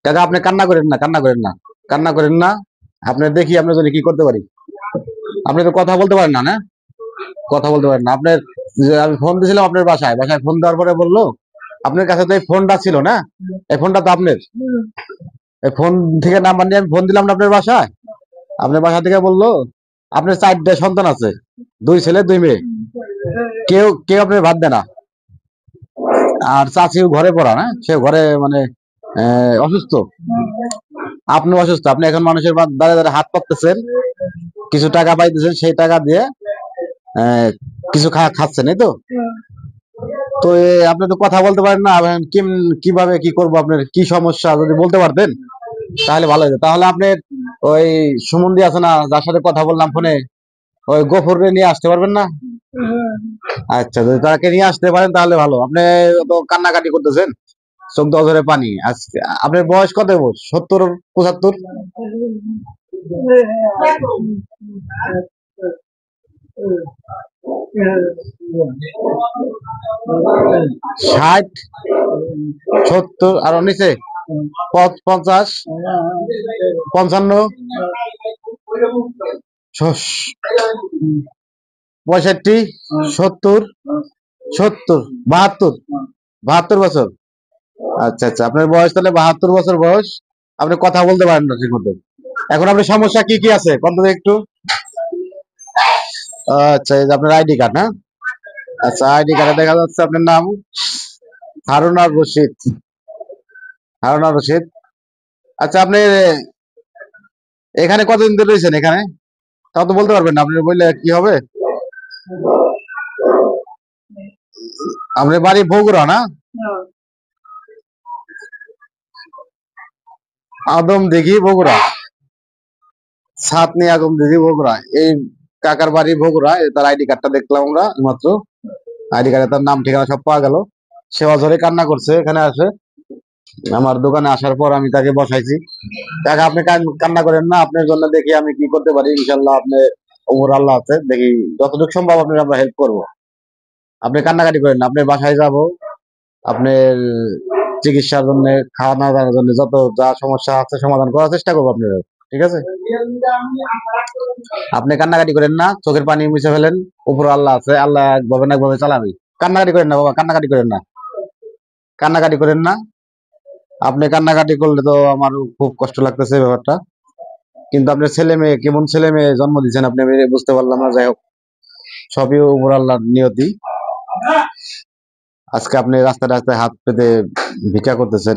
কাকা আপনি কান্না করেন না, কান্না করেন না, কান্না করেন না। আপনি দেখি আপনার জন্য কি করতে পারি। আপনি তো কথা বলতে পারেন না, না কথা বলতে পারেন না আপনার। যে আমি ফোন দিয়েছিলাম আপনার বাসায়, বাসায় ফোন দেওয়ার পরে বললো আপনার কাছে তো এই ফোনটা ছিল না, এই ফোনটা তো আপনার। এই ফোন থেকে নাম্বার নিয়ে আমি ফোন দিলাম না আপনার বাসায়। আপনার বাসা থেকে বললো আপনার 4টা সন্তান আছে, 2 ছেলে 2 মেয়ে, কেউ কেউ আপনার ভাত দেয় না। আর চাচিও ঘরে পড়া, না সে ঘরে মানে অসুস্থ। আপনি অসুস্থ, আপনি এখন মানুষের দ্বারা দ্বারা হাত পাততেছেন, কিছু টাকা পাইতেছেন, সেই টাকা দিয়ে আহ, কিছু খাচ্ছেন, এই তো। তো আপনি তো কথা বলতে পারেন না, এখন কিভাবে কি করবো, আপনার কি সমস্যা যদি বলতে পারতেন তাহলে ভালো হতো। তাহলে আপনার ওই সুমন্দি আছে না, যার সাথে কথা বললাম ফোনে, ওই গফুরকে নিয়ে আসতে পারবেন না? আচ্ছা, যদি তাকে নিয়ে আসতে পারেন তাহলে ভালো। আপনি তো কান্নাকাটি করতেছেন, চোখ দিয়ে অঝরে পানি। আজকে আপনার বয়স কত? 70, 75, 60, 70 আর নিচে 50, 55, 65, 70, 70, 72, 72 বছর। আচ্ছা আচ্ছা, আপনার বয়স তাহলে 72 বছর বয়স। আপনি কথা বলতে পারেন না ঠিক মতো। এখন আপনার সমস্যা কি কি আছে কত একটু। আচ্ছা, এই যে আপনার আইডি কার্ড, হ্যাঁ। আচ্ছা, আইডি কার্ডে দেখা যাচ্ছে আপনার নাম হারুন আর রশিদ, হারুন আর রশিদ। আচ্ছা, আপনি এখানে কতদিন ধরে রয়েছেন এখানে? তাও তো বলতে পারবেন না, আপনি বললে কি হবে। আপনার বাড়ি বগুড়া, না? আদম দিঘি বগুড়া, ছাতনি আদম দিঘি বগুড়া। এই কাকার বাড়ি বগুড়া, তার আইডি কার্ডটা দেখলাম আমরা মাত্র। আইডি কার্ডে তার নাম ঠিকানা সব পাওয়া গেল। সে অঝরে কান্না করছে এখানে আসে। আমার দোকানে আসার পর আমি তাকে বসাইছি। কাকা আপনি কান্না করেন না, আপনার জন্য দেখি আমি কি করতে পারি। ইনশাল্লাহ আপনি ওমর আল্লাহ আছে, দেখি যতটুকু সম্ভব আপনার আমরা হেল্প করবো। আপনি কান্নাকাটি করেন না, আপনার বাসায় যাব, আপনার চিকিৎসার জন্য, খাওয়া দাওয়ার জন্য যত যা সমস্যা আছে সমাধান করার চেষ্টা করবো আপনার। ঠিক আছে, আপনি কান্নাকাটি করেন না, চোখের পানি মুছে ফেলেন। উপর আল্লাহ আছে, আল্লাহ একভাবে না একভাবে চালাবি। কান্নাকাটি করেন না বাবা, কান্নাকাটি করেন না, কান্নাকাটি করেন না। আপনি কান্নাকাটি করলে তো আমার খুব কষ্ট লাগতেছে ব্যাপারটা। কিন্তু আপনার ছেলে মেয়ে কেমন ছেলে মেয়ে জন্ম দিচ্ছেন আপনি, আমি বুঝতে পারলাম না। যাই হোক, সবই উপর আল্লাহর নিয়তি। আজকে আপনি রাস্তায় রাস্তায় হাত পেতে ভিক্ষা করতেছেন।